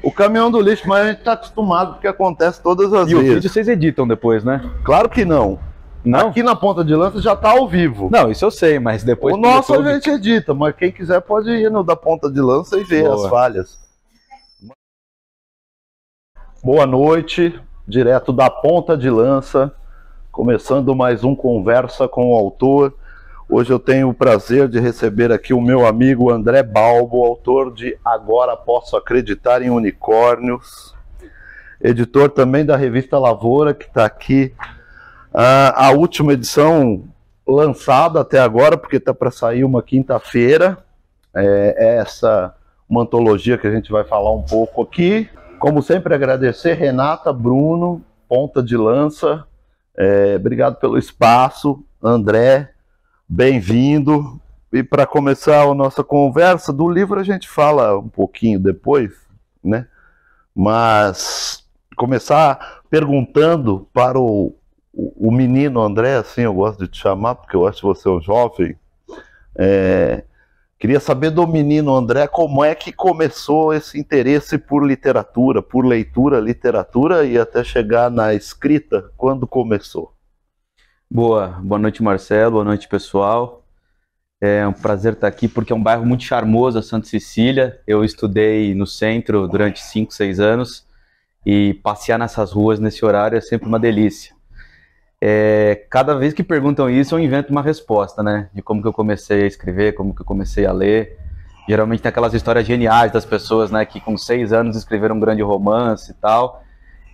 O caminhão do lixo, mas a gente tá acostumado, porque acontece todas as vezes. E o vídeo vocês editam depois, né? Claro que não. Não? Aqui na Ponta de Lança já tá ao vivo. Não, isso eu sei, mas depois... O nosso a gente edita, mas quem quiser pode ir no da Ponta de Lança e ver as falhas. Boa noite, direto da Ponta de Lança, começando mais um Conversa com o Autor. Hoje eu tenho o prazer de receber aqui o meu amigo André Balbo, autor de Agora Posso Acreditar em Unicórnios, editor também da revista Lavoura, que está aqui. A última edição lançada até agora, porque está para sair uma quinta-feira. É essa uma antologia que a gente vai falar um pouco aqui. Como sempre, agradecer Renata, Bruno, Ponta de Lança. Obrigado pelo espaço, André. Bem-vindo. E para começar a nossa conversa, do livro a gente fala um pouquinho depois, né? Mas começar perguntando para o menino André, assim eu gosto de te chamar, porque eu acho que você é um jovem. Queria saber do menino André como é que começou esse interesse por literatura, por leitura, literatura e até chegar na escrita, quando começou? Boa noite, Marcelo, boa noite, pessoal. É um prazer estar aqui porque é um bairro muito charmoso, a Santa Cecília. Eu estudei no centro durante 5, 6 anos e passear nessas ruas nesse horário é sempre uma delícia. Cada vez que perguntam isso, eu invento uma resposta, né? De como que eu comecei a escrever, como que eu comecei a ler. Geralmente tem aquelas histórias geniais das pessoas, né? Que com 6 anos escreveram um grande romance e tal.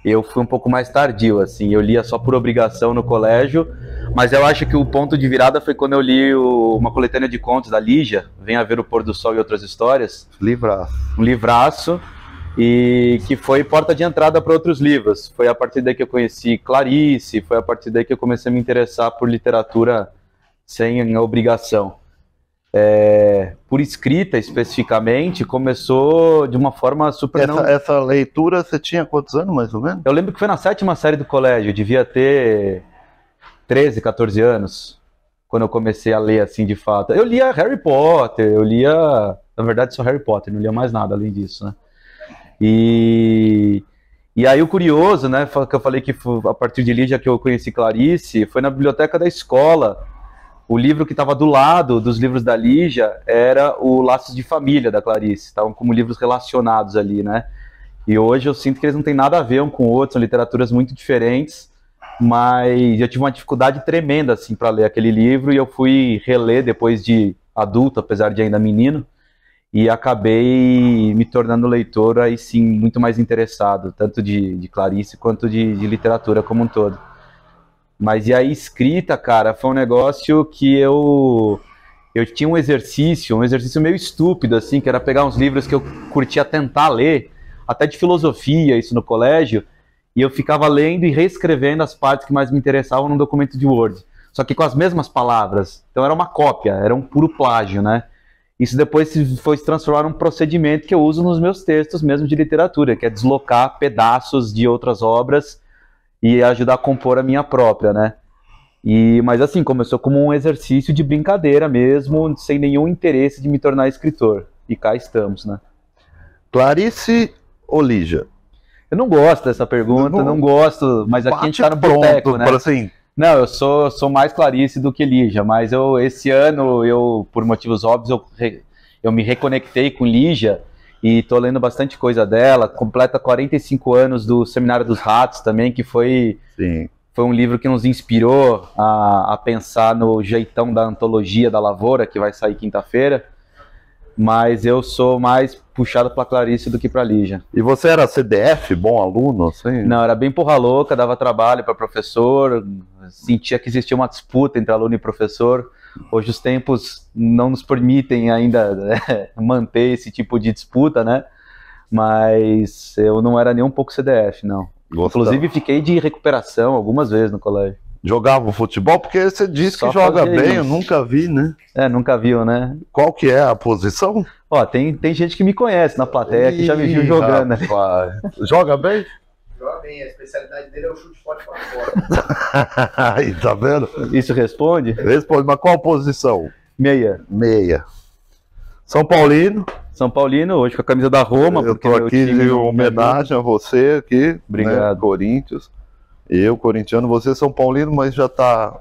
Eu fui um pouco mais tardio, assim. Eu lia só por obrigação no colégio, mas eu acho que o ponto de virada foi quando eu li uma coletânea de contos da Lígia, Venha Ver o Pôr do Sol e Outras Histórias. Livraço. Um livraço. E que foi porta de entrada para outros livros. Foi a partir daí que eu conheci Clarice, foi a partir daí que eu comecei a me interessar por literatura sem obrigação. Por escrita, especificamente, começou de uma forma super... Essa leitura, você tinha quantos anos, mais ou menos? Eu lembro que foi na 7ª série do colégio, eu devia ter 13, 14 anos, quando eu comecei a ler, assim, de fato. Eu lia Harry Potter, eu lia... Na verdade, só Harry Potter, não lia mais nada além disso, né? E aí o curioso, né, que eu falei que foi a partir de Lígia que eu conheci Clarice, foi na biblioteca da escola. O livro que estava do lado dos livros da Lígia era o Laços de Família, da Clarice. Estavam como livros relacionados ali, né? E hoje eu sinto que eles não têm nada a ver um com o outro, são literaturas muito diferentes, mas eu tive uma dificuldade tremenda, assim, para ler aquele livro, e eu fui reler depois de adulto, apesar de ainda menino, e acabei me tornando leitor, aí sim, muito mais interessado, tanto de Clarice quanto de literatura como um todo. Mas e a escrita, cara, foi um negócio que eu tinha um exercício meio estúpido, assim, que era pegar uns livros que eu curtia tentar ler, até de filosofia, isso no colégio, e eu ficava lendo e reescrevendo as partes que mais me interessavam num documento de Word, só que com as mesmas palavras. Então era uma cópia, era um puro plágio, né? Isso depois foi se transformar num procedimento que eu uso nos meus textos mesmo de literatura, que é deslocar pedaços de outras obras e ajudar a compor a minha própria, né? Mas assim, começou como um exercício de brincadeira mesmo, sem nenhum interesse de me tornar escritor. E cá estamos, né? Clarice ou Lígia? Eu não gosto dessa pergunta, não gosto, mas aqui a gente tá no boteco, né? Assim... Não, eu sou mais Clarice do que Lígia, mas esse ano, por motivos óbvios, eu me reconectei com Lígia e tô lendo bastante coisa dela. Completa 45 anos do Seminário dos Ratos também, que foi um livro que nos inspirou a pensar no jeitão da antologia da Lavoura, que vai sair quinta-feira. Mas eu sou mais puxado para Clarice do que para Lígia. E você era CDF, bom aluno? Assim? Não, era bem porra louca, dava trabalho para professor, sentia que existia uma disputa entre aluno e professor. Hoje os tempos não nos permitem ainda manter esse tipo de disputa, né? Mas eu não era nem um pouco CDF, não. Inclusive fiquei de recuperação algumas vezes no colégio. Jogava futebol? Porque você disse que joga bem, eu nunca vi, né? Nunca viu, né? Qual que é a posição? Ó, tem gente que me conhece na plateia, que já me viu jogando. Joga bem? Joga bem, a especialidade dele é o chute forte para fora. Aí, tá vendo? Isso responde? Responde, mas qual posição? Meia. Meia. São Paulino. São Paulino, hoje com a camisa da Roma. Eu porque tô meu aqui time de não me homenagem a você aqui. Obrigado. Né? Corinthians. Eu, corintiano, você São Paulino, mas já tá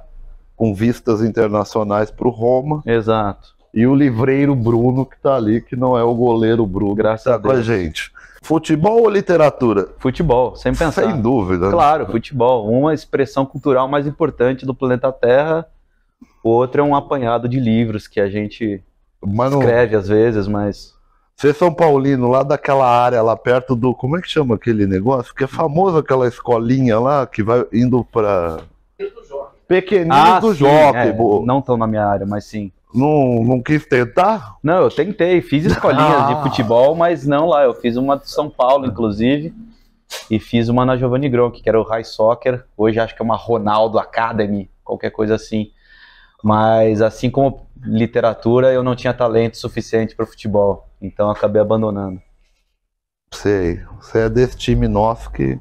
com vistas internacionais pro Roma. Exato. E o livreiro Bruno que tá ali, que não é o goleiro Bruno, Graças que tá a com a Deus. gente. Futebol ou literatura? Futebol, sem pensar. Sem dúvida. Claro, futebol. Uma expressão cultural mais importante do planeta Terra. O outro é um apanhado de livros que a gente Mas não... escreve às vezes, mas... Você São Paulino, lá daquela área, lá perto do... Como é que chama aquele negócio? Que é famoso aquela escolinha lá, que vai indo pra... Pequeninos do sim, Jockey. não estão na minha área, mas sim. Não quis tentar? Não, eu tentei, fiz escolinhas de futebol, mas não lá. Eu fiz uma de São Paulo, inclusive, e fiz uma na Giovanni Gronchi, que era o High Soccer. Hoje acho que é uma Ronaldo Academy, qualquer coisa assim. Mas assim como literatura, eu não tinha talento suficiente para futebol, então acabei abandonando. Sei, você é desse time nosso que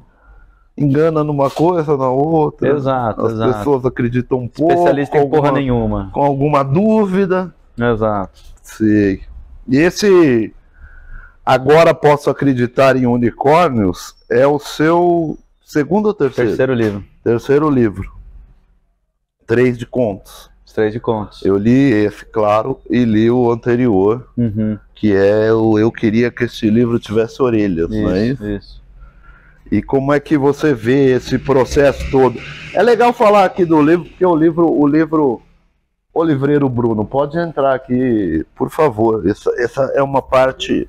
engana numa coisa, na outra. Exato, As exato. pessoas acreditam um pouco. Especialista em porra alguma- nenhuma. Com alguma dúvida. Exato. Sei. E esse Agora Posso Acreditar em Unicórnios é o seu segundo ou terceiro? Terceiro livro. Terceiro livro. 3 de contos. Os 3 de contos. Eu li esse, claro, e li o anterior, Uhum. que é o Eu Queria Que Este Livro Tivesse Orelhas, não é isso? Isso. E como é que você vê esse processo todo? É legal falar aqui do livro, porque o livreiro Bruno, pode entrar aqui, por favor. Essa é uma parte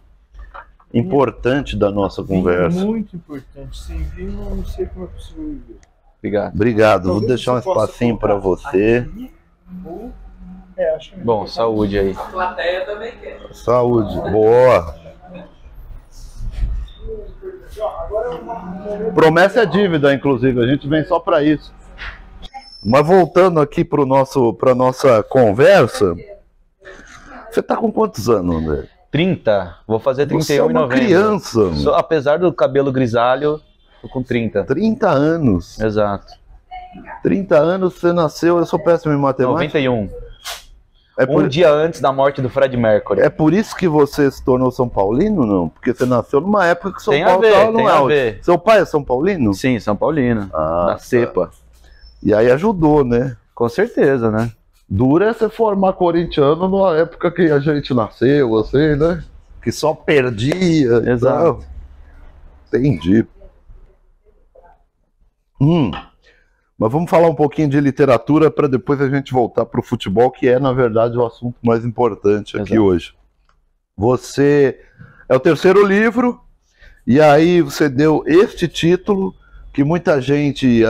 importante da nossa conversa. Muito importante. Sem vinho, eu não sei como é possível viver. Obrigado. Obrigado. Vou Talvez deixar um você possa espacinho colocar para você. aqui, ou... acho que é melhor Bom, colocar saúde aí. A plateia também quer. Saúde. Boa. aqui, ó. Agora é um momento. Promessa é dívida, inclusive. A gente vem só para isso. Mas voltando aqui para nossa conversa, você tá com quantos anos, André? 30. Vou fazer 31 Você é em uma novembro. criança. Apesar do cabelo grisalho, tô com 30. 30 anos. Exato. 30 anos você nasceu, eu sou péssimo em matemática. 91. É por, Um dia antes da morte do Fred Mercury. é por isso que você se tornou São Paulino, não? Porque você nasceu numa época que São Tem a Paulo ver, tava no tem a auge. ver. Seu pai é São Paulino? Sim, São Paulino. Ah, da tá. cepa. E aí ajudou, né? Com certeza, né? Dura é você formar corintiano numa época que a gente nasceu, assim, né? Que só perdia. e Exato. tal. Entendi. Mas vamos falar um pouquinho de literatura para depois a gente voltar para o futebol, que é, na verdade, o assunto mais importante aqui Exato. hoje. Você é o terceiro livro, e aí você deu este título, que muita gente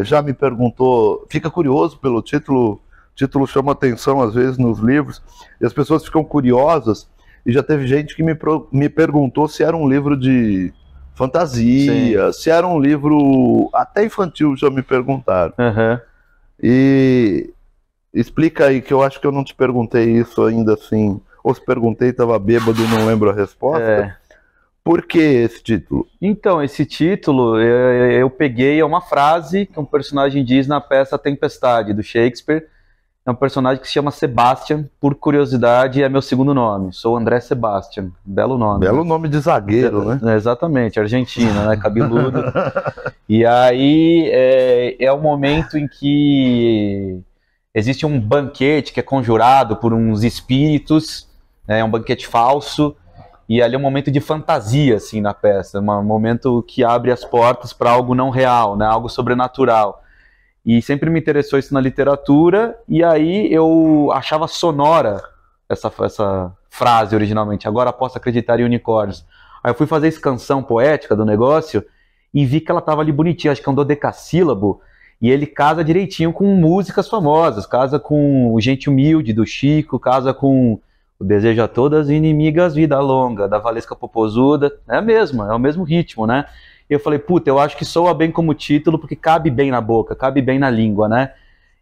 já me perguntou, fica curioso pelo título, o título chama atenção às vezes nos livros, e as pessoas ficam curiosas, e já teve gente que me perguntou se era um livro de fantasia, se era um livro até infantil, já me perguntaram. Aham. E explica aí, que eu acho que eu não te perguntei isso ainda assim, ou se perguntei, estava bêbado e não lembro a resposta. É. Por que esse título? Então, esse título eu peguei, é uma frase que um personagem diz na peça A Tempestade, do Shakespeare. É um personagem que se chama Sebastian, por curiosidade, é meu segundo nome. Sou André Sebastian. Belo nome. Belo nome de zagueiro, né? É, exatamente, argentino, né? Cabeludo. E aí é o momento em que existe um banquete que é conjurado por uns espíritos, né? É um banquete falso. E ali é um momento de fantasia, assim, na peça. Um momento que abre as portas para algo não real, né? Algo sobrenatural. E sempre me interessou isso na literatura, e aí eu achava sonora essa frase originalmente, agora posso acreditar em unicórnios. Aí eu fui fazer escansão poética do negócio e vi que ela estava ali bonitinha, acho que é um dodecassílabo, e ele casa direitinho com músicas famosas, casa com o Gente Humilde, do Chico, casa com o Desejo a Todas Inimigas Vida Longa, da Valesca Popozuda, é o mesmo ritmo, né? E eu falei, puta, eu acho que soa bem como título, porque cabe bem na boca, cabe bem na língua, né?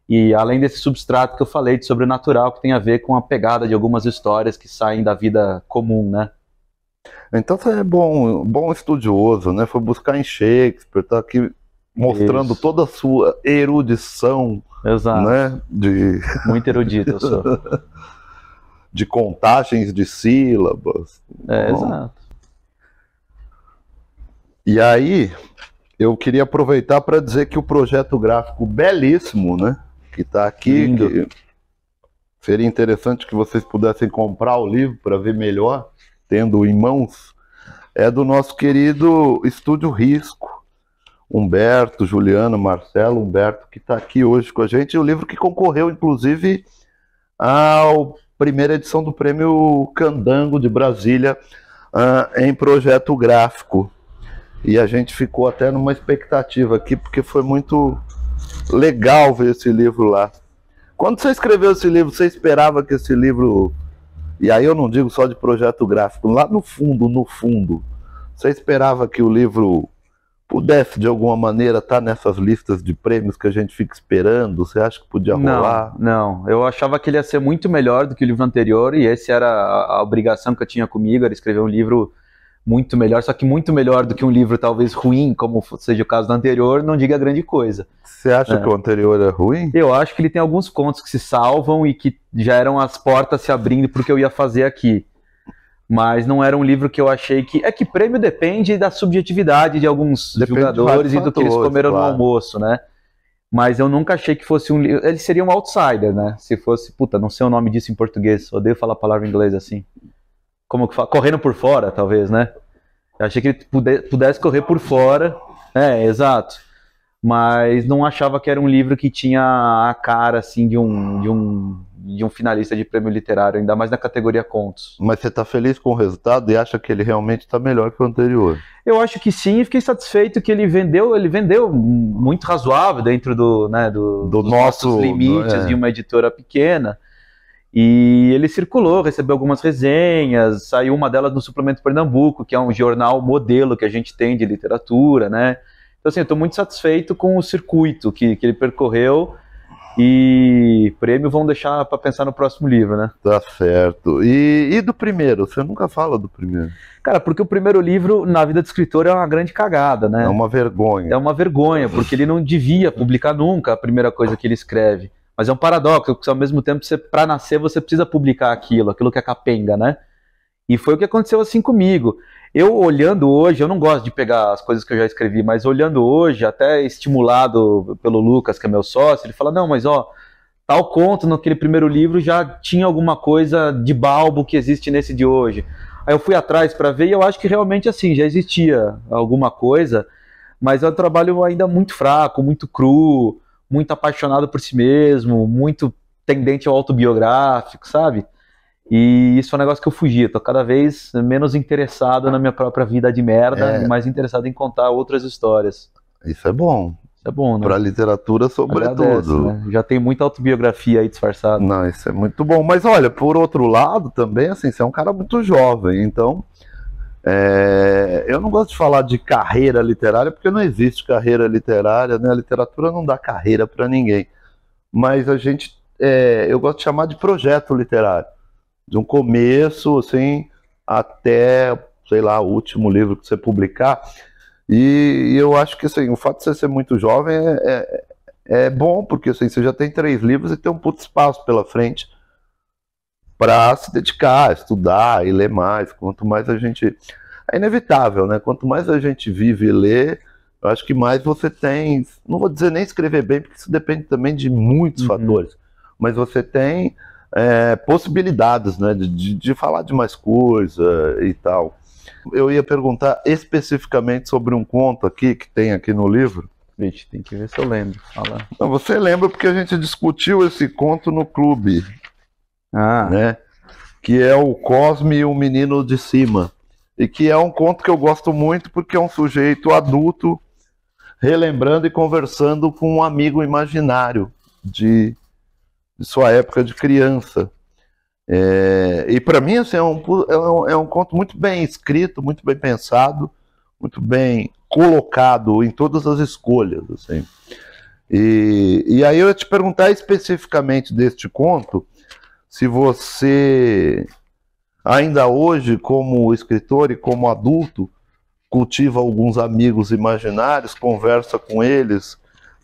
E além desse substrato que eu falei de sobrenatural, que tem a ver com a pegada de algumas histórias que saem da vida comum, né? Então você é bom estudioso, né? Foi buscar em Shakespeare, tá aqui mostrando Isso. toda a sua erudição, Exato. né? Muito erudito eu sou. de contagens de sílabas. Exato. E aí, eu queria aproveitar para dizer que o projeto gráfico belíssimo, né, que está aqui, que seria interessante que vocês pudessem comprar o livro para ver melhor, tendo em mãos, é do nosso querido Estúdio Risco, Humberto, Juliano, Marcelo, Humberto, que está aqui hoje com a gente, o livro que concorreu, inclusive, à primeira edição do Prêmio Candango de Brasília, em projeto gráfico. E a gente ficou até numa expectativa aqui, porque foi muito legal ver esse livro lá. Quando você escreveu esse livro, você esperava que esse livro, e aí eu não digo só de projeto gráfico, lá no fundo, você esperava que o livro pudesse de alguma maneira estar nessas listas de prêmios que a gente fica esperando? Você acha que podia rolar? Não, eu achava que ele ia ser muito melhor do que o livro anterior, e esse era a obrigação que eu tinha comigo, era escrever um livro muito melhor, só que muito melhor do que um livro talvez ruim, como seja o caso do anterior, não diga grande coisa. Você acha que o anterior é ruim? Eu acho que ele tem alguns contos que se salvam e que já eram as portas se abrindo porque eu ia fazer aqui. Mas não era um livro que eu achei que... É que prêmio depende da subjetividade de alguns jogadores e do que eles comeram no almoço, né? Mas eu nunca achei que fosse um livro... Ele seria um outsider, né? Se fosse... Puta, não sei o nome disso em português. Odeio falar a palavra em inglês assim. Como que fala? Correndo por fora, talvez, né? Eu achei que ele pudesse correr por fora. Exato. Mas não achava que era um livro que tinha a cara, assim, de um finalista de prêmio literário, ainda mais na categoria contos. Mas você está feliz com o resultado e acha que ele realmente está melhor que o anterior? Eu acho que sim, e fiquei satisfeito que ele vendeu muito razoável dentro dos nossos limites de uma editora pequena. E ele circulou, recebeu algumas resenhas, saiu uma delas no Suplemento Pernambuco, que é um jornal modelo que a gente tem de literatura, né? Então, assim, eu estou muito satisfeito com o circuito que ele percorreu, e prêmio vão deixar para pensar no próximo livro, né? Tá certo. E do primeiro? Você nunca fala do primeiro? Cara, porque o primeiro livro, na vida do escritor, é uma grande cagada, né? É uma vergonha. É uma vergonha, porque ele não devia publicar nunca a primeira coisa que ele escreve. Mas é um paradoxo, porque ao mesmo tempo, para nascer, você precisa publicar aquilo que é capenga, né? E foi o que aconteceu assim comigo. Eu olhando hoje, eu não gosto de pegar as coisas que eu já escrevi, mas olhando hoje, até estimulado pelo Lucas, que é meu sócio, ele fala, não, mas ó, tal conto naquele primeiro livro já tinha alguma coisa de balbo que existe nesse de hoje. Aí eu fui atrás para ver e eu acho que realmente assim, já existia alguma coisa, mas é um trabalho ainda muito fraco, muito cru, muito apaixonado por si mesmo, muito tendente ao autobiográfico, sabe? E isso é um negócio que eu fugia, tô cada vez menos interessado na minha própria vida de merda e mais interessado em contar outras histórias. Isso é bom. Isso é bom, né? Pra literatura, sobretudo. Né? Já tem muita autobiografia aí disfarçada. Não, isso é muito bom. Mas olha, por outro lado, também, assim, você é um cara muito jovem, então... eu não gosto de falar de carreira literária, porque não existe carreira literária, né? A literatura não dá carreira para ninguém. Mas eu gosto de chamar de projeto literário. De um começo, assim, até, sei lá, o último livro que você publicar. E eu acho que, assim, o fato de você ser muito jovem é bom, porque assim, você já tem 3 livros e tem um puto espaço pela frente para se dedicar, estudar e ler mais. Quanto mais a gente... É inevitável, né? Quanto mais a gente vive e lê, eu acho que mais você tem... Não vou dizer nem escrever bem, porque isso depende também de muitos fatores. Mas você tem possibilidades, né? De falar de mais coisa e tal. Eu ia perguntar especificamente sobre um conto aqui, que tem aqui no livro. Vixe, tem que ver se eu lembro. Fala. Não, você lembra porque a gente discutiu esse conto no clube. Né? Que é o Cosme e o Menino de Cima, e que é um conto que eu gosto muito porque é um sujeito adulto relembrando e conversando com um amigo imaginário de sua época de criança. E para mim assim, é um conto muito bem escrito, muito bem pensado, muito bem colocado em todas as escolhas, assim. E aí eu ia te perguntar especificamente deste conto, se você, ainda hoje, como escritor e como adulto, cultiva alguns amigos imaginários, conversa com eles,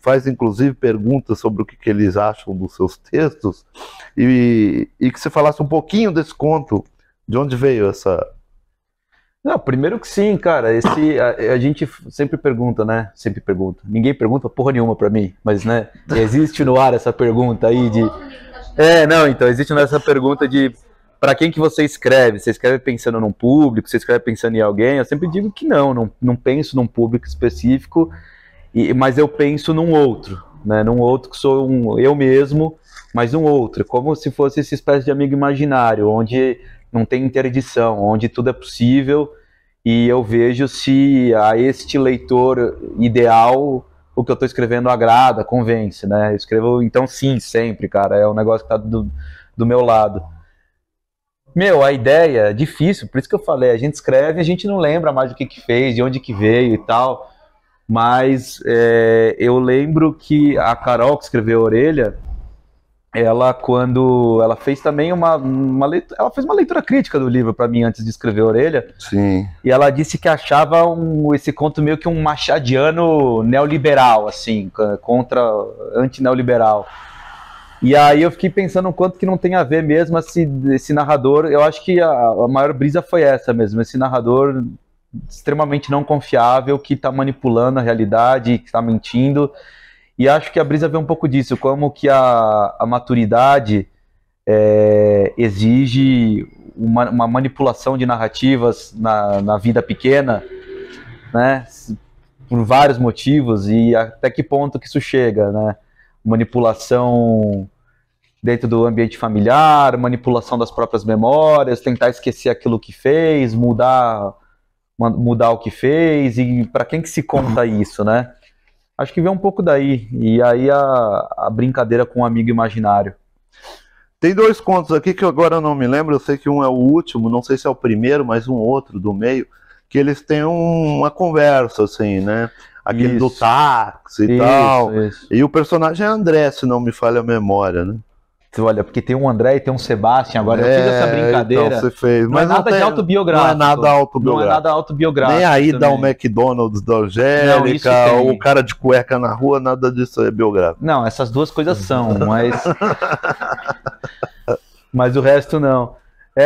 faz inclusive perguntas sobre o que eles acham dos seus textos, e que você falasse um pouquinho desse conto, de onde veio essa... Não, primeiro que sim, cara, a gente sempre pergunta, né? Sempre pergunta. Ninguém pergunta porra nenhuma pra mim, mas, né, existe no ar essa pergunta aí de... não, então, existe essa pergunta de pra quem que você escreve? Você escreve pensando num público? Você escreve pensando em alguém? Eu sempre digo que não penso num público específico, mas eu penso num outro, né? Num outro que sou eu mesmo, mas um outro, como se fosse essa espécie de amigo imaginário, onde não tem interdição, onde tudo é possível, e eu vejo se a este leitor ideal o que eu estou escrevendo agrada, convence, né? Eu escrevo, então sim, sempre, cara, é um negócio que está do meu lado. A ideia é difícil, por isso que eu falei, a gente escreve, a gente não lembra mais do que fez, de onde que veio e tal, mas eu lembro que a Carol, que escreveu a Orelha, quando ela fez também uma leitura, ela fez uma leitura crítica do livro para mim antes de escrever a Orelha. Sim. E ela disse que achava esse conto meio que um machadiano neoliberal, assim, anti-neoliberal. E aí eu fiquei pensando um quanto que não tem a ver mesmo esse narrador. Eu acho que a maior brisa foi essa mesmo, esse narrador extremamente não confiável, que está manipulando a realidade, que está mentindo. E acho que a brisa vê um pouco disso, como que a maturidade exige uma manipulação de narrativas na vida pequena, né? Por vários motivos, e até que ponto que isso chega, né? Manipulação dentro do ambiente familiar, manipulação das próprias memórias, tentar esquecer aquilo que fez, mudar o que fez, e para quem que se conta isso, né? Acho que vem um pouco daí, e aí a brincadeira com o amigo imaginário. Tem dois contos aqui que agora eu não me lembro, eu sei que um é o último, não sei se é o primeiro, mas um outro do meio, que eles têm uma conversa, assim, né? Aquele do táxi e tal. Isso. E o personagem é André, se não me falha a memória, né? Olha, porque tem um André e tem um Sebastião, agora eu fiz essa brincadeira. Então você fez. Não é nada de autobiográfico. Não é nada autobiográfico. Não é nada autobiográfico. Nem aí dá também. um McDonald's da Angélica, ou o cara de cueca na rua, nada disso é biográfico. Não, essas duas coisas são, mas o resto não.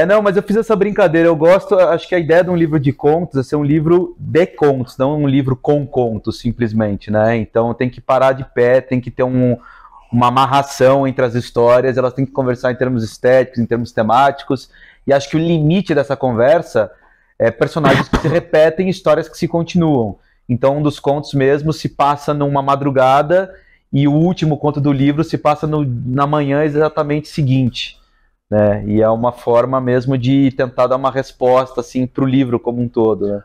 Não, mas eu fiz essa brincadeira, eu gosto, acho que a ideia de um livro de contos é ser um livro de contos, não um livro com contos, simplesmente, né? Então tem que parar de pé, tem que ter uma amarração entre as histórias, elas têm que conversar em termos estéticos, em termos temáticos, e acho que o limite dessa conversa é personagens que se repetem, histórias que se continuam. Então um dos contos mesmo se passa numa madrugada, e o último conto do livro se passa na manhã exatamente seguinte, né? E é uma forma mesmo de tentar dar uma resposta assim, para o livro como um todo, né?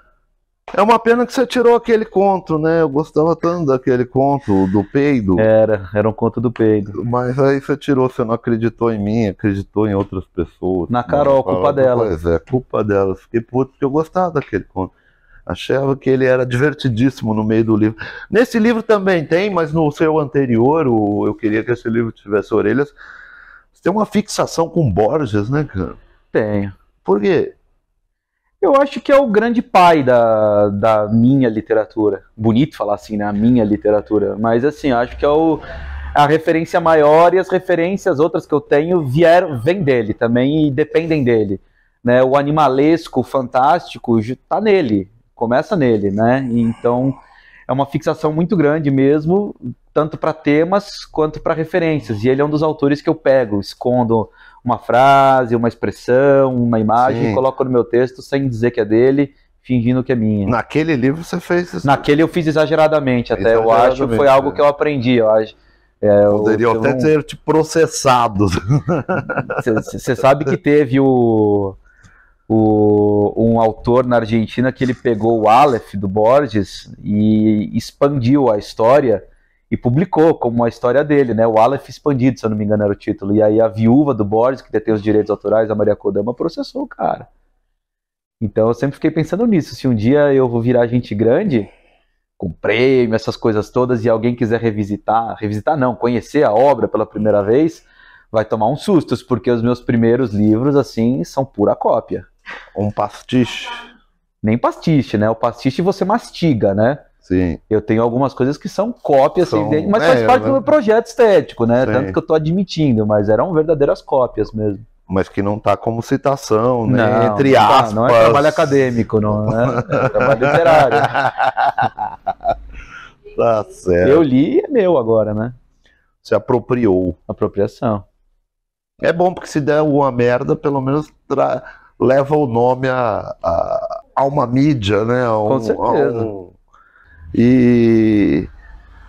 É uma pena que você tirou aquele conto, né? Eu gostava tanto daquele conto do peido. Era um conto do peido. Mas aí você tirou, você não acreditou em mim, acreditou em outras pessoas. Na Carol, culpa dela. Pois é, culpa dela. Fiquei puto porque eu gostava daquele conto. Achava que ele era divertidíssimo no meio do livro. Nesse livro também tem, mas no seu anterior, Eu Queria que Esse Livro Tivesse Orelhas, você tem uma fixação com Borges, né, cara? Tenho. Por quê? Eu acho que é o grande pai da minha literatura. Bonito falar assim, né? A minha literatura. Mas assim, acho que é a referência maior, e as referências outras que eu tenho vêm dele também e dependem dele. Né? O animalesco, o fantástico, tá nele. Começa nele, né? Então é uma fixação muito grande mesmo, tanto para temas quanto para referências. E ele é um dos autores que eu pego, escondo uma frase, uma expressão, uma imagem, Sim. Coloco no meu texto sem dizer que é dele, fingindo que é minha. Naquele livro você fez isso. Naquele eu fiz exageradamente até, eu acho que foi algo que eu aprendi, eu acho. Poderiam até ter te processado. Você sabe que teve um autor na Argentina que ele pegou o Aleph do Borges e expandiu a história e publicou como a história dele, né? O Aleph expandido, se eu não me engano era o título. E aí a viúva do Borges, que detém os direitos autorais, a Maria Kodama, processou o cara. Então eu sempre fiquei pensando nisso. Se um dia eu vou virar gente grande, com prêmio, essas coisas todas, e alguém quiser revisitar não, conhecer a obra pela primeira vez, vai tomar uns sustos, porque os meus primeiros livros, assim, são pura cópia. Um pastiche. Nem pastiche, né? O pastiche você mastiga, né? Sim. Eu tenho algumas coisas que são cópias, São- assim, mas faz parte do meu projeto estético, né? Sim. Tanto que eu tô admitindo, mas eram verdadeiras cópias mesmo. Mas que não tá como citação, né? Não, Entre não tá, aspas. não é trabalho acadêmico, não é trabalho literário. Tá certo. Eu li e é meu agora, né? Se apropriou. Apropriação. É bom, porque se der alguma merda, pelo menos leva o nome a uma mídia, né? Com certeza. E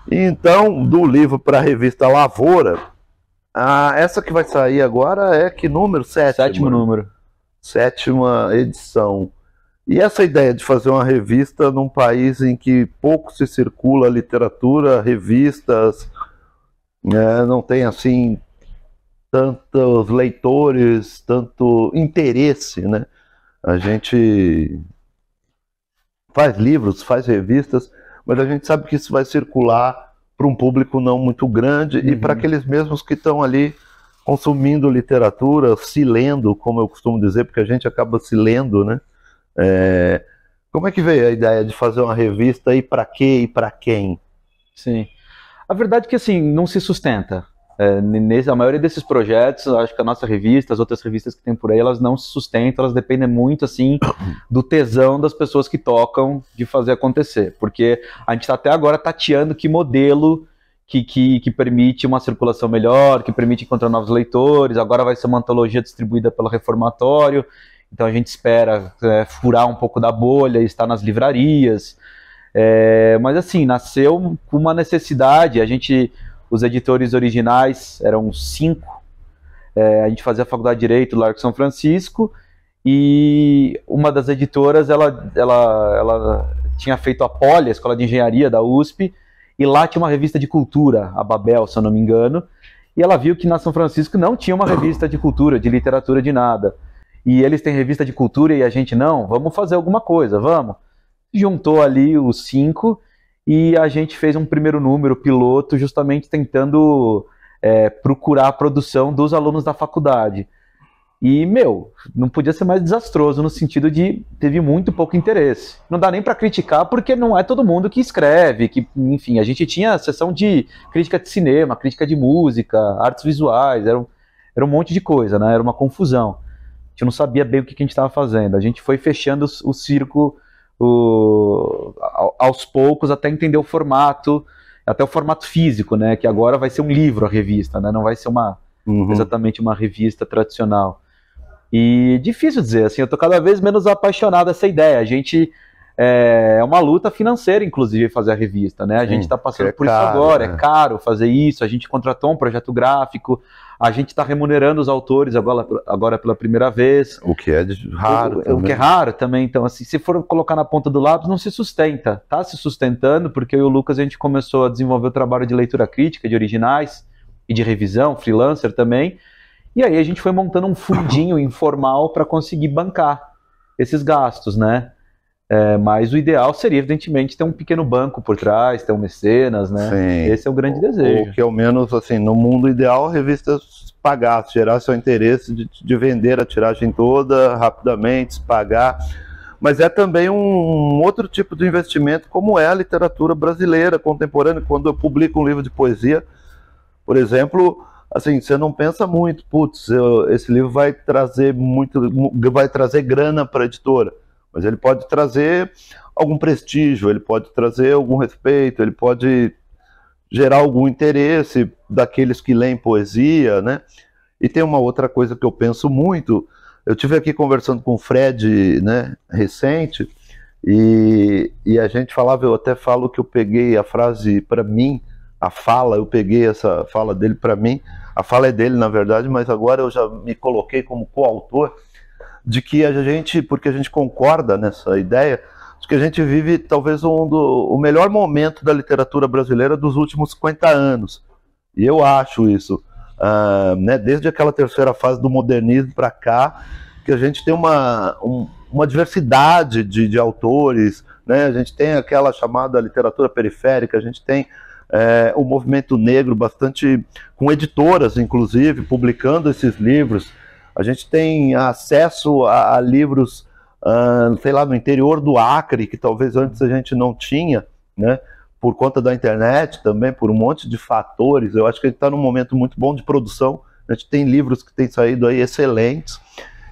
então, do livro para a revista Lavoura, essa que vai sair agora é que número? Sétimo número. 7ª edição. E essa ideia de fazer uma revista num país em que pouco se circula literatura, revistas, né, não tem assim tantos leitores, tanto interesse, né? A gente faz livros, faz revistas, mas a gente sabe que isso vai circular para um público não muito grande e para aqueles mesmos que estão ali consumindo literatura, se lendo, como eu costumo dizer, porque a gente acaba se lendo, né? Como é que veio a ideia de fazer uma revista e para quê e para quem? Sim. A verdade é que assim, não se sustenta. A maioria desses projetos, acho que a nossa revista, as outras revistas que tem por aí, elas não se sustentam, elas dependem muito assim do tesão das pessoas que tocam de fazer acontecer, porque a gente está até agora tateando que modelo que permite uma circulação melhor, que permite encontrar novos leitores. Agora vai ser uma antologia distribuída pelo Reformatório, então a gente espera furar um pouco da bolha e estar nas livrarias, mas assim, nasceu com uma necessidade. Os editores originais eram 5. A gente fazia a faculdade de Direito do Largo São Francisco, e uma das editoras, ela tinha feito a Poli, a Escola de Engenharia da USP, e lá tinha uma revista de cultura, a Babel, se eu não me engano, e ela viu que na São Francisco não tinha uma revista de cultura, de literatura, de nada. E eles têm revista de cultura e a gente não, vamos fazer alguma coisa, vamos. Juntou ali os 5, e a gente fez um primeiro número piloto, justamente tentando procurar a produção dos alunos da faculdade. E, não podia ser mais desastroso, no sentido de teve muito pouco interesse. Não dá nem para criticar, porque não é todo mundo que escreve, enfim, a gente tinha a sessão de crítica de cinema, crítica de música, artes visuais, era um monte de coisa, né? Era uma confusão. A gente não sabia bem o que a gente estava fazendo. A gente foi fechando o circo aos poucos, até entender o formato, até o formato físico, né? Que agora vai ser um livro a revista, né? Não vai ser exatamente uma revista tradicional. E difícil dizer, assim, eu tô cada vez menos apaixonado dessa ideia. A gente é uma luta financeira, inclusive, fazer a revista, né? A gente está passando por isso agora, né? É caro fazer isso. A gente contratou um projeto gráfico, a gente está remunerando os autores agora pela primeira vez. O que é raro. O que é raro também. Então, assim, se for colocar na ponta do lápis, não se sustenta. Tá se sustentando, porque eu e o Lucas, a gente começou a desenvolver o trabalho de leitura crítica, de originais e de revisão, freelancer também. E aí a gente foi montando um fundinho informal para conseguir bancar esses gastos, né? Mas o ideal seria, evidentemente, ter um pequeno banco por trás, ter um mecenas, né? Sim. Esse é o grande desejo. Ou que ao menos, assim, no mundo ideal, a revista pagasse, gerasse o interesse de vender a tiragem toda rapidamente, pagar. Mas é também um outro tipo de investimento, como é a literatura brasileira contemporânea. Quando eu publico um livro de poesia, por exemplo, assim, você não pensa muito, putz, esse livro vai trazer grana para a editora. Mas ele pode trazer algum prestígio, ele pode trazer algum respeito, ele pode gerar algum interesse daqueles que leem poesia, né? E tem uma outra coisa que eu penso muito. Eu estive aqui conversando com o Fred, né, recente, e a gente falava, eu até falo que eu peguei a frase para mim, eu peguei essa fala dele para mim, a fala é dele, na verdade, mas agora eu já me coloquei como coautor, de que porque a gente concorda nessa ideia, de que a gente vive talvez o melhor momento da literatura brasileira dos últimos 50 anos. E eu acho isso, né, desde aquela terceira fase do modernismo para cá, que a gente tem uma diversidade de autores, né? A gente tem aquela chamada literatura periférica, a gente tem o movimento negro bastante, com editoras inclusive, publicando esses livros. A gente tem acesso a livros, sei lá, no interior do Acre, que talvez antes a gente não tinha, né? Por conta da internet também, por um monte de fatores. Eu acho que a gente está num momento muito bom de produção. A gente tem livros que têm saído aí excelentes.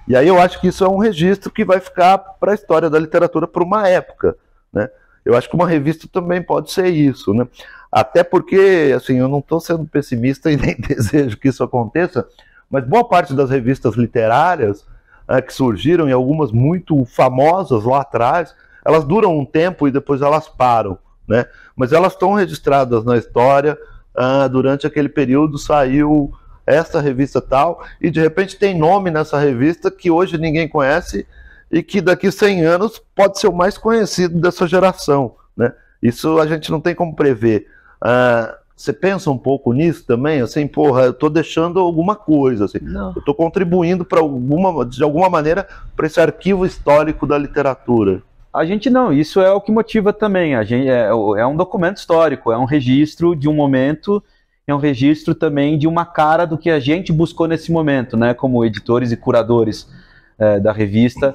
E aí eu acho que isso é um registro que vai ficar para a história da literatura por uma época, né? Eu acho que uma revista também pode ser isso, né? Até porque, assim, eu não estou sendo pessimista e nem desejo que isso aconteça, mas boa parte das revistas literárias que surgiram, e algumas muito famosas lá atrás, elas duram um tempo e depois elas param, né? Mas elas estão registradas na história. Durante aquele período saiu essa revista tal, e de repente tem nome nessa revista que hoje ninguém conhece e que daqui 100 anos pode ser o mais conhecido dessa geração, né? Isso a gente não tem como prever. Você pensa um pouco nisso também? Assim, porra, eu estou deixando alguma coisa, assim, eu estou contribuindo de alguma maneira para esse arquivo histórico da literatura. A gente não, isso é o que motiva também. A gente, é um documento histórico, é um registro de um momento, é um registro também de uma cara do que a gente buscou nesse momento, né, como editores e curadores da revista.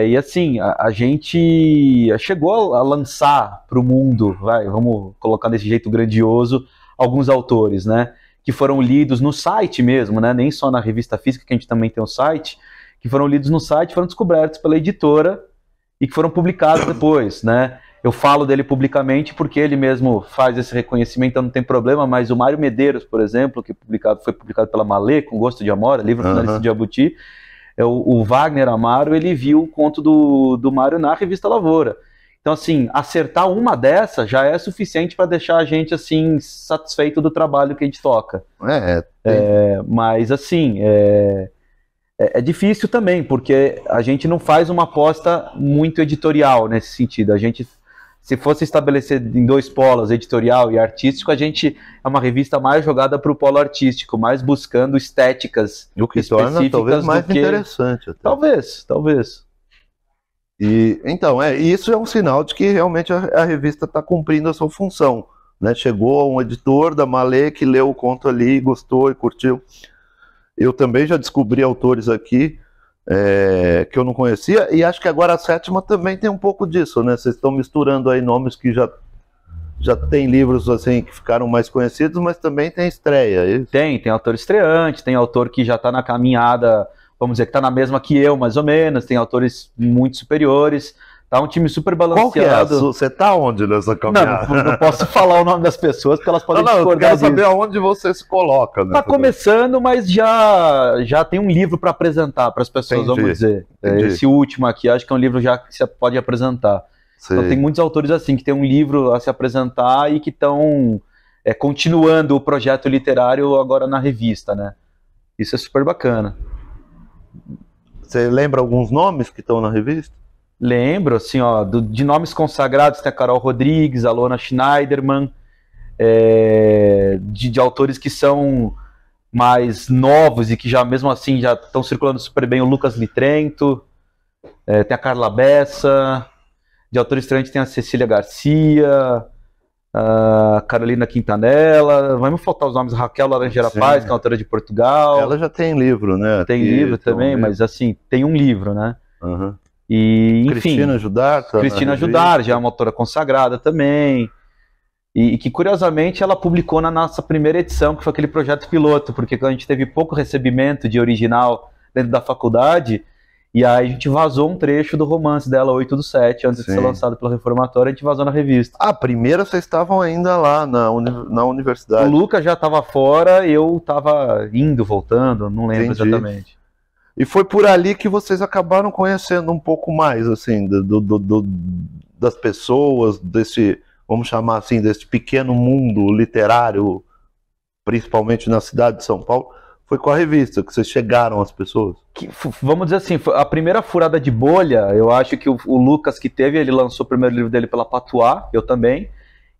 E assim, a gente chegou a lançar para o mundo, vamos colocar desse jeito grandioso, alguns autores, né, que foram lidos no site mesmo, né, nem só na revista física, que a gente também tem o site, que foram lidos no site, foram descobertos pela editora e que foram publicados depois, né. Eu falo dele publicamente porque ele mesmo faz esse reconhecimento, então não tem problema, mas o Mário Medeiros, por exemplo, que foi publicado pela Malê, Com Gosto de Amora, livro finalista de Jabuti, o Wagner Amaro, ele viu o conto do Mário na revista Lavoura. Então, assim, acertar uma dessas já é suficiente para deixar a gente, assim, satisfeito do trabalho que a gente toca. Mas, assim, é difícil também, porque a gente não faz uma aposta muito editorial nesse sentido. A gente, se fosse estabelecer em dois polos, editorial e artístico, a gente é uma revista mais jogada para o polo artístico, mais buscando estéticas o que torna talvez mais interessante. Até. Talvez. E então, isso é um sinal de que realmente a revista está cumprindo a sua função, né? Chegou um editor da Malê que leu o conto ali, gostou e curtiu. Eu também já descobri autores aqui que eu não conhecia, e acho que agora a Sétima também tem um pouco disso, né? Vocês estão misturando aí nomes que já tem livros assim que ficaram mais conhecidos, mas também tem estreia. Tem autor estreante, tem autor que já está na caminhada, vamos dizer, que está na mesma que eu, mais ou menos, tem autores muito superiores. Tá um time super balanceado. Qual que é? Você tá onde nessa caminhada? Não posso falar o nome das pessoas, porque elas podem discordar eu quero saber aonde você se coloca. Tá começando, mas já tem um livro para apresentar para as pessoas, vamos dizer. Esse último aqui, acho que é um livro já que você pode apresentar. Então tem muitos autores assim, que tem um livro a se apresentar e que estão continuando o projeto literário agora na revista, né? Isso é super bacana. Você lembra alguns nomes que estão na revista? Lembro, assim, ó, de nomes consagrados, tem a Carol Rodrigues, a Lona Schneiderman, de autores que são mais novos e que já, mesmo assim, já estão circulando super bem, o Lucas Litrento, tem a Carla Bessa, de autores estranhos tem a Cecília Garcia, a Carolina Quintanella, vai me faltar os nomes, a Raquel Laranjeira Paz, que é autora de Portugal. Ela já tem livro, né? Tem livro também, mas assim, tem um livro, né? E, enfim, Cristina Judar já é uma autora consagrada também, e que curiosamente ela publicou na nossa primeira edição, que foi aquele projeto piloto, porque quando a gente teve pouco recebimento de original dentro da faculdade, e aí a gente vazou um trecho do romance dela, 8/7, antes de ser lançado pela Reformatória, a gente vazou na revista. Primeiro vocês estavam ainda lá na universidade. O Lucas já estava fora, eu estava indo, voltando, não lembro exatamente. E foi por ali que vocês acabaram conhecendo um pouco mais, assim, das pessoas, vamos chamar assim, desse pequeno mundo literário, principalmente na cidade de São Paulo. Foi com a revista que vocês chegaram às pessoas? Vamos dizer assim, a primeira furada de bolha, eu acho que o Lucas que teve, ele lançou o primeiro livro dele pela Patuá, eu também,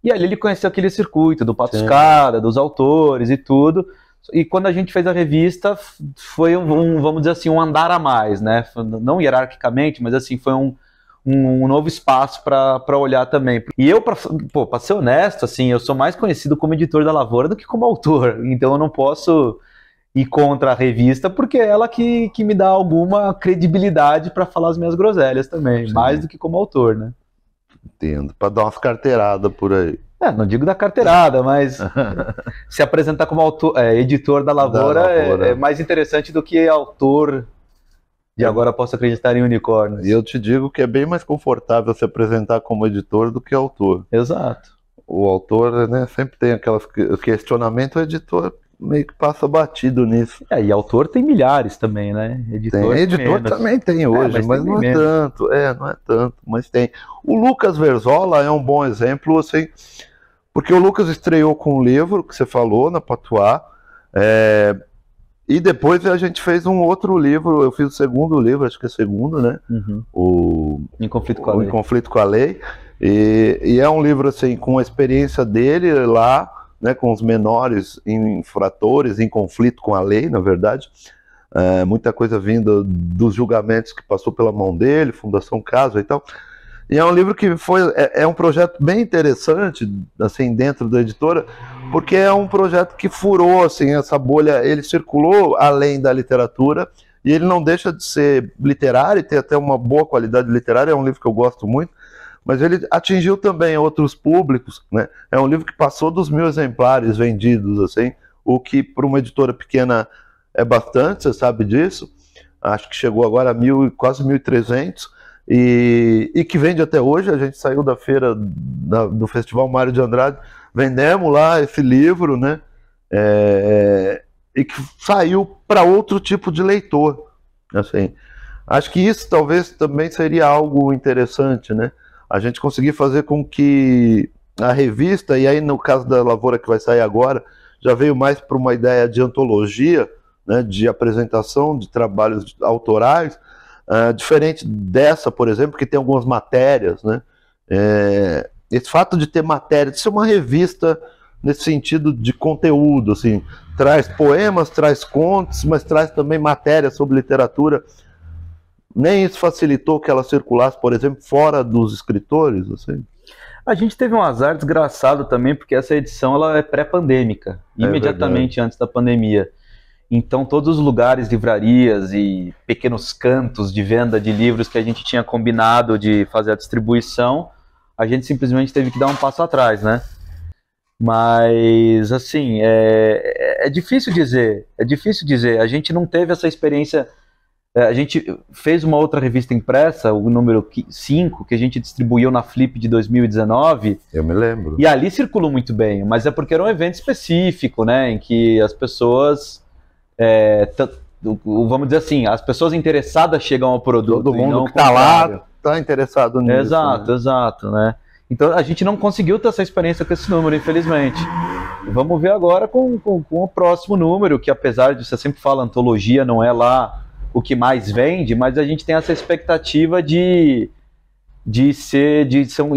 e ali ele conheceu aquele circuito do Pato Escada, dos autores e tudo. E quando a gente fez a revista, foi vamos dizer assim, um andar a mais, né? Não hierarquicamente, mas assim, foi um novo espaço para olhar também. E eu, para ser honesto, assim, eu sou mais conhecido como editor da Lavoura do que como autor. Então eu não posso ir contra a revista, porque é ela que me dá alguma credibilidade para falar as minhas groselhas também, mais do que como autor, né? Entendo. Para dar umas carteiradas por aí. Não digo da carteirada, mas se apresentar como editor da Lavoura, é mais interessante do que autor de Agora Posso Acreditar em Unicórnios. E eu te digo que é bem mais confortável se apresentar como editor do que autor. Exato. O autor, né, sempre tem aquelas questionamento, o editor meio que passa batido nisso. E autor tem milhares também, né? Editor também tem hoje, mas não é tanto. Não é tanto, mas tem. O Lucas Verzola é um bom exemplo, assim, porque o Lucas estreou com um livro que você falou na Patuá, e depois a gente fez um outro livro, eu fiz o segundo livro, acho que é o segundo, né? Uhum. Em Conflito com a Lei. E é um livro assim, com a experiência dele lá, né, com os menores infratores em conflito com a lei, na verdade. Muita coisa vinda dos julgamentos que passou pela mão dele, Fundação Caso e tal. E é um livro que é um projeto bem interessante, assim, dentro da editora, porque é um projeto que furou, assim, essa bolha, ele circulou além da literatura, e ele não deixa de ser literário, e tem até uma boa qualidade literária, é um livro que eu gosto muito, mas ele atingiu também outros públicos, né? É um livro que passou dos 1000 exemplares vendidos, assim, o que para uma editora pequena é bastante, você sabe disso. Acho que chegou agora a quase 1.300, e que vende até hoje. A gente saiu da feira do Festival Mário de Andrade, vendemos lá esse livro, né? E que saiu para outro tipo de leitor, assim. Acho que isso talvez também seria algo interessante, né? A gente conseguir fazer com que a revista, e aí no caso da Lavoura que vai sair agora, já veio mais para uma ideia de antologia, né, de apresentação de trabalhos autorais, diferente dessa, por exemplo, que tem algumas matérias, né? Esse fato de ter matéria, de ser uma revista nesse sentido de conteúdo, assim, traz poemas, traz contos, mas traz também matéria sobre literatura. Nem isso facilitou que ela circulasse, por exemplo, fora dos escritores, assim? A gente teve um azar desgraçado também, porque essa edição ela é pré-pandêmica, imediatamente antes da pandemia. Então todos os lugares, livrarias e pequenos cantos de venda de livros que a gente tinha combinado de fazer a distribuição, a gente simplesmente teve que dar um passo atrás, né? Mas, assim, é difícil dizer, a gente não teve essa experiência. A gente fez uma outra revista impressa, o número 5, que a gente distribuiu na Flip de 2019. Eu me lembro. E ali circulou muito bem, mas é porque era um evento específico, né, em que as pessoas, vamos dizer assim, as pessoas interessadas chegam ao produto. Todo mundo que está lá está interessado nisso. Exato, né? Exato, né? Então a gente não conseguiu ter essa experiência com esse número, infelizmente. Vamos ver agora com o próximo número, que apesar de você sempre fala, antologia não é lá o que mais vende, mas a gente tem essa expectativa de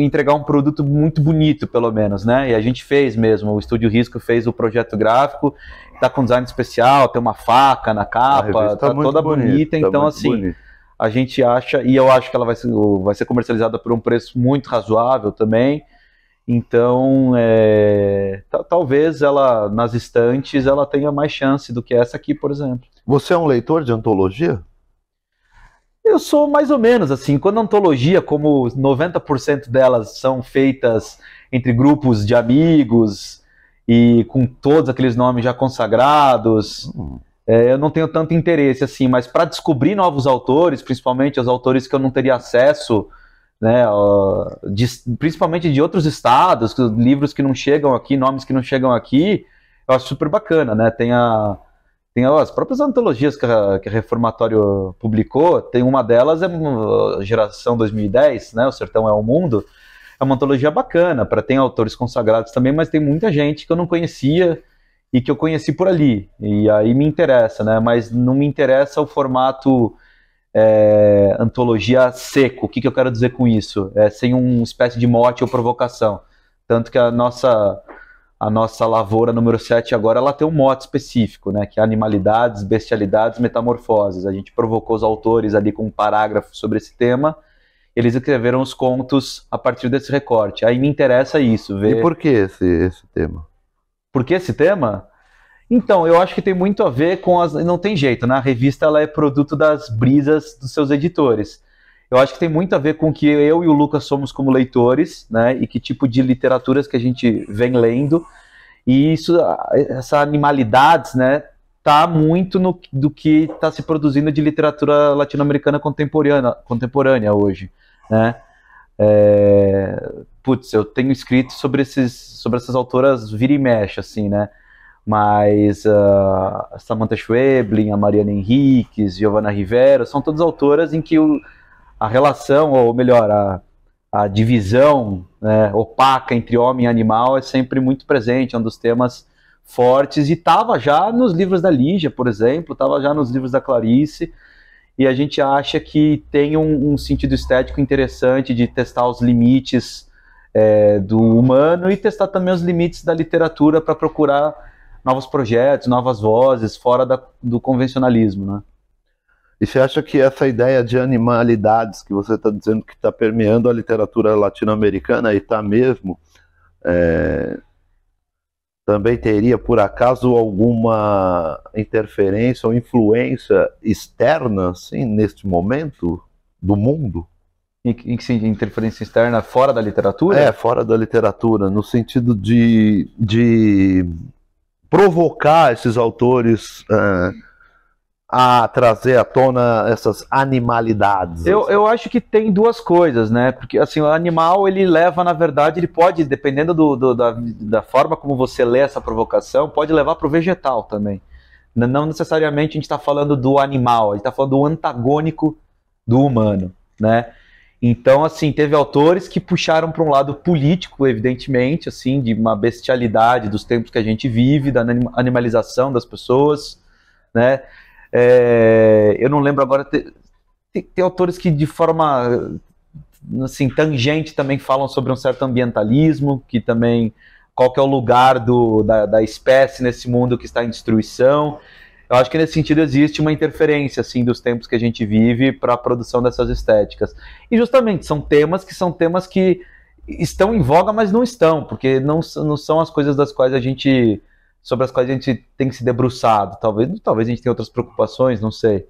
entregar um produto muito bonito, pelo menos, né? E a gente fez mesmo, o Estúdio Risco fez o projeto gráfico, tá com design especial, tem uma faca na capa, tá toda bonita, então assim, bonito. A gente acha, e eu acho que ela vai ser comercializada por um preço muito razoável também, então talvez ela, nas estantes, ela tenha mais chance do que essa aqui, por exemplo. Você é um leitor de antologia? Eu sou mais ou menos, assim, quando a antologia, como 90% delas são feitas entre grupos de amigos e com todos aqueles nomes já consagrados, eu não tenho tanto interesse, assim, mas para descobrir novos autores, principalmente os autores que eu não teria acesso, né, principalmente de outros estados, livros que não chegam aqui, nomes que não chegam aqui, eu acho super bacana, né? Tem as próprias antologias que a Reformatório publicou, tem uma delas, a Geração 2010, né, O Sertão é o Mundo, é uma antologia bacana, tem autores consagrados também, mas tem muita gente que eu não conhecia e que eu conheci por ali, e aí me interessa, né, mas não me interessa o formato antologia seco. O que eu quero dizer com isso? Sem uma espécie de mote ou provocação, tanto que a nossa Lavoura número 7 agora, ela tem um mote específico, né, que é Animalidades, Bestialidades, Metamorfoses. A gente provocou os autores ali com um parágrafo sobre esse tema, eles escreveram os contos a partir desse recorte. Aí me interessa isso. E por que esse tema? Por que esse tema? Então, eu acho que tem muito a ver com não tem jeito, né? A revista ela é produto das brisas dos seus editores. Eu acho que tem muito a ver com o que eu e o Lucas somos como leitores, né? E que tipo de literaturas que a gente vem lendo. E isso, essa animalidades, né? Tá muito do que está se produzindo de literatura latino-americana contemporânea hoje, né? Putz, eu tenho escrito sobre essas autoras vira e mexe, assim, né? Mas a Samantha Schweblin, a Mariana Henriques, Giovanna Rivera, são todas autoras em que a relação, ou melhor, a divisão, né, opaca entre homem e animal é sempre muito presente, é um dos temas fortes, e estava já nos livros da Lígia, por exemplo, estava já nos livros da Clarice, e a gente acha que tem um sentido estético interessante de testar os limites do humano e testar também os limites da literatura para procurar novos projetos, novas vozes, fora do convencionalismo, né? E você acha que essa ideia de animalidades que você está dizendo que está permeando a literatura latino-americana, e está mesmo, também teria, por acaso, alguma interferência ou influência externa, assim, neste momento, do mundo? Em que sentido? Interferência externa fora da literatura? Fora da literatura, no sentido de provocar esses autores a trazer à tona essas animalidades. Eu acho que tem duas coisas, né? Porque assim, o animal, ele leva, na verdade, ele pode, dependendo da forma como você lê essa provocação, pode levar para o vegetal também. Não necessariamente a gente está falando do animal, a gente está falando do antagônico do humano, né? Então, assim, teve autores que puxaram para um lado político, evidentemente, assim, de uma bestialidade dos tempos que a gente vive, da animalização das pessoas, né? Eu não lembro agora, tem autores que de forma, assim, tangente também falam sobre um certo ambientalismo, que também, qual que é o lugar da espécie nesse mundo que está em destruição. Eu acho que nesse sentido existe uma interferência, assim, dos tempos que a gente vive para a produção dessas estéticas. E justamente são temas que estão em voga, mas não estão, porque não são as coisas sobre as quais a gente tem que se debruçado. Talvez a gente tenha outras preocupações, não sei.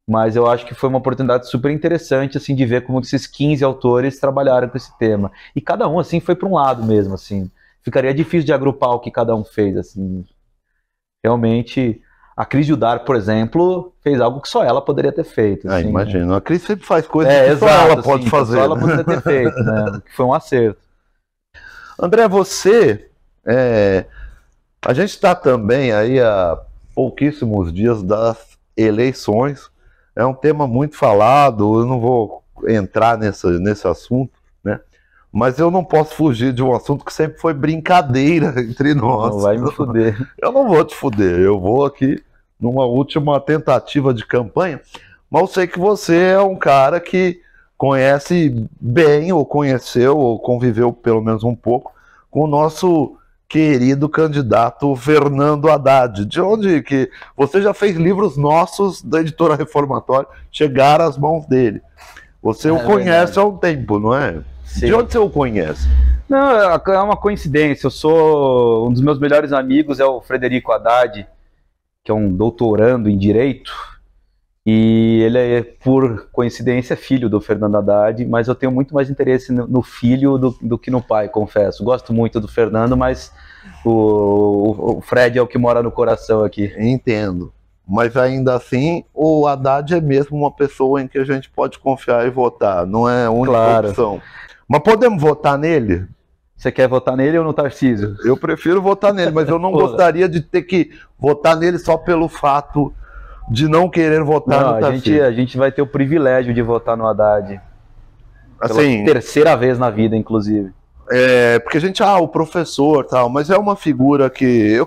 Mas eu acho que foi uma oportunidade super interessante, assim, de ver como esses 15 autores trabalharam com esse tema. E cada um, assim, foi para um lado mesmo, assim. Ficaria difícil de agrupar o que cada um fez, assim. Realmente, a Cris Judar, por exemplo, fez algo que só ela poderia ter feito. Assim, imagino. Né? A Cris sempre faz coisas que só ela pode fazer. Só ela poderia ter feito, né? Que foi um acerto. André, você... A gente está também aí há pouquíssimos dias das eleições. É um tema muito falado, eu não vou entrar nesse assunto, né? Mas eu não posso fugir de um assunto que sempre foi brincadeira entre nós. Não vai me fuder. Eu não vou te fuder, eu vou aqui numa última tentativa de campanha, mas eu sei que você é um cara que conhece bem, ou conheceu, ou conviveu pelo menos um pouco, com o nosso querido candidato Fernando Haddad, de onde que você já fez livros nossos da Editora Reformatória chegar às mãos dele. Você o conhece há um tempo, não é? Sim. De onde você o conhece? Não, é uma coincidência. Um dos meus melhores amigos é o Frederico Haddad, que é um doutorando em Direito, e ele é, por coincidência, filho do Fernando Haddad, mas eu tenho muito mais interesse no filho do que no pai, confesso. Gosto muito do Fernando, mas o Fred é o que mora no coração aqui. Entendo. Mas ainda assim, o Haddad é mesmo uma pessoa em que a gente pode confiar e votar, não é a única opção. Mas podemos votar nele? Você quer votar nele ou no Tarcísio? Eu prefiro votar nele, mas eu não gostaria de ter que votar nele só pelo fato de não querer votar no Tarcísio. A gente vai ter o privilégio de votar no Haddad. Assim, pela terceira vez na vida, inclusive. Porque a gente, o professor tal, mas é uma figura que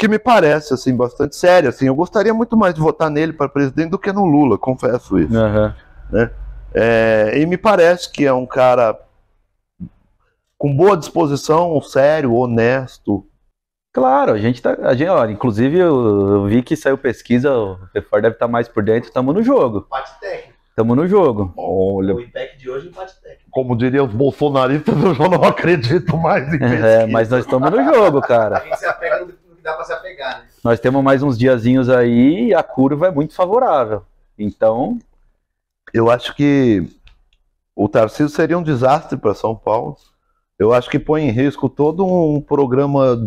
me parece, assim, bastante séria, assim. Eu gostaria muito mais de votar nele para presidente do que no Lula, confesso isso. Uhum. Né? E me parece que é um cara com boa disposição, sério, honesto. Claro, olha, inclusive eu vi que saiu pesquisa, o FEFOR deve estar mais por dentro, estamos no jogo. Empate técnico. Estamos no jogo. Olha, o IPEC de hoje, empate técnico. Como diriam os bolsonaristas, eu já não acredito mais em pesquisa. Mas nós estamos no jogo, cara. A gente se apega no que dá para se apegar, né? Nós temos mais uns diazinhos aí e a curva é muito favorável. Então... Eu acho que O Tarcísio seria um desastre para São Paulo. Eu acho que põe em risco todo um programa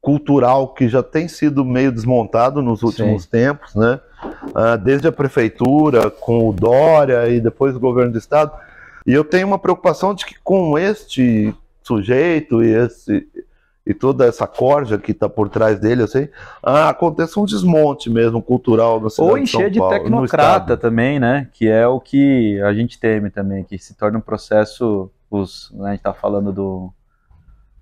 cultural que já tem sido meio desmontado nos últimos tempos, né? Desde a prefeitura, com o Dória e depois o governo do estado. E eu tenho uma preocupação de que com este sujeito e toda essa corja que está por trás dele, assim, aconteça um desmonte mesmo cultural na cidade Ou de São encher de Paulo, tecnocrata também, né? Que é o que a gente teme também, que se torna um processo, né, a gente está falando do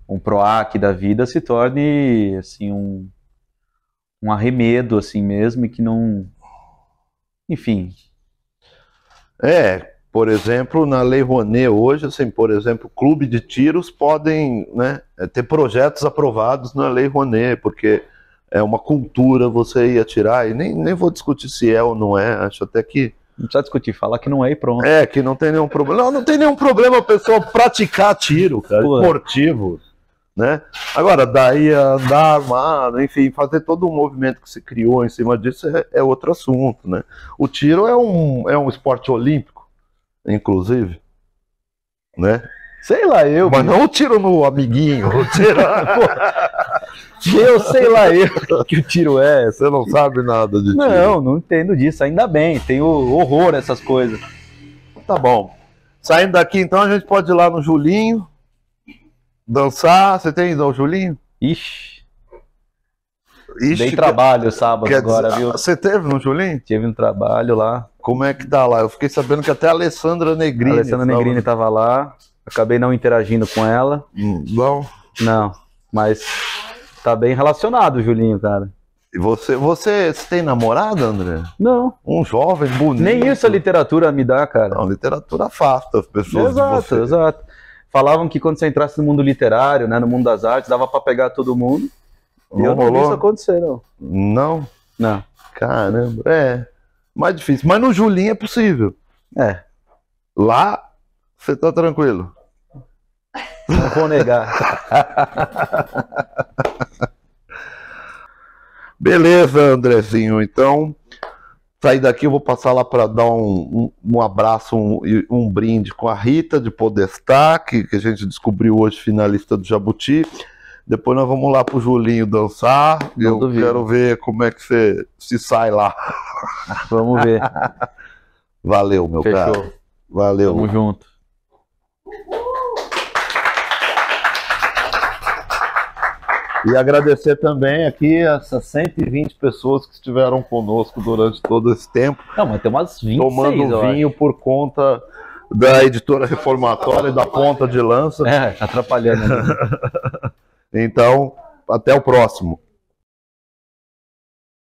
um PROAC da vida, se torne assim um arremedo assim mesmo e que não, enfim. Por exemplo, na Lei Rouanet hoje, assim, por exemplo, clube de tiros podem, né, ter projetos aprovados na Lei Rouanet, porque é uma cultura você ir atirar, e nem vou discutir se é ou não é, acho até que... Não precisa discutir, falar que não é e pronto. Que não tem nenhum problema. Não tem nenhum problema a pessoa praticar tiro, cara, esportivo, né? Agora, daí andar armado, enfim, fazer todo o movimento que se criou em cima disso é outro assunto, né? O tiro é um esporte olímpico, inclusive, né? Sei lá eu. Mas não o tiro no amiguinho, o tiro... Eu sei lá eu que o tiro é. Você não sabe nada de tiro. Não entendo disso, ainda bem, tenho horror a essas coisas. Tá bom. Saindo daqui, então, a gente pode ir lá no Julinho, dançar. Você tem ido ao Julinho? Ixi, dei trabalho sábado agora, viu? Você teve no Julinho? Tive um trabalho lá. Como é que tá lá? Eu fiquei sabendo que até a Alessandra Negrini... A Alessandra Negrini estava lá, acabei não interagindo com ela. Não? Não, mas tá bem relacionado o Julinho, cara. E você tem namorada, André? Não. Um jovem bonito. Nem isso a literatura me dá, cara. Não, a literatura afasta as pessoas de você. Exato. Falavam que quando você entrasse no mundo literário, né, no mundo das artes, dava pra pegar todo mundo. E eu não vi isso acontecer, não. Não? Não. Caramba, mais difícil. Mas no Julinho é possível. Lá, você tá tranquilo. Não vou negar. Beleza, Andrezinho. Então, sair daqui eu vou passar lá para dar um abraço, um brinde com a Rita de Podestá, que a gente descobriu hoje, finalista do Jabuti. Depois nós vamos lá pro Julinho dançar. Eu quero ver como é que você se sai lá. Vamos ver. Valeu, meu cara. Valeu. Tamo junto. E agradecer também aqui essas 120 pessoas que estiveram conosco durante todo esse tempo. Não, mas tem umas 26, tomando vinho por conta da editora reformatória e da ponta de lança. Atrapalhando. Então, até o próximo.